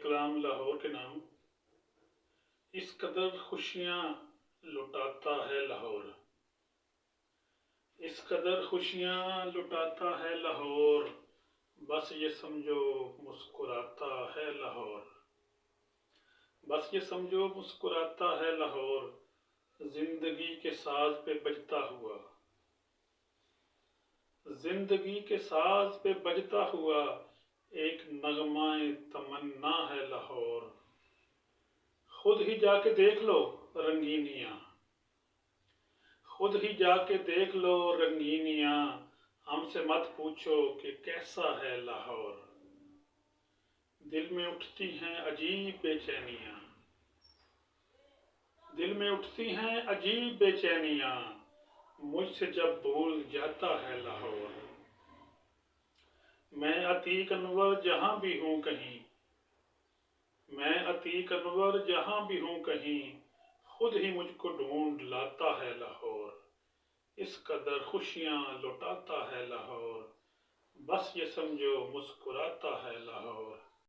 کلام لاہور کے نام۔ اس قدر خوشیاں لٹاتا ہے لاہور، اس قدر خوشیاں لٹاتا ہے لاہور، بس یہ سمجھو مسکراتا ہے لاہور، بس یہ سمجھو مسکراتا ہے لاہور، زندگی کے ساز پہ بجتا ہوا، زندگی کے ساز پہ بجتا ہوا، ایک نغمہ تمنا ہے لاہور۔ خود ہی جا کے دیکھ لو رنگینیاں، خود ہی جا کے دیکھ لو رنگینیاں، ہم سے مت پوچھو کہ کیسا ہے لاہور۔ دل میں اٹھتی ہیں عجیب بے چینیاں، دل میں اٹھتی ہیں عجیب بے چینیاں، مجھ سے جب بھول جاتا ہے لاہور۔ میں عتیق انور جہاں بھی ہوں کہیں، میں عتیق انور جہاں بھی ہوں کہیں، خود ہی مجھ کو ڈھونڈ لاتا ہے لاہور۔ اس قدر خوشیاں لٹاتا ہے لاہور، بس یہ سمجھو مسکراتا ہے لاہور۔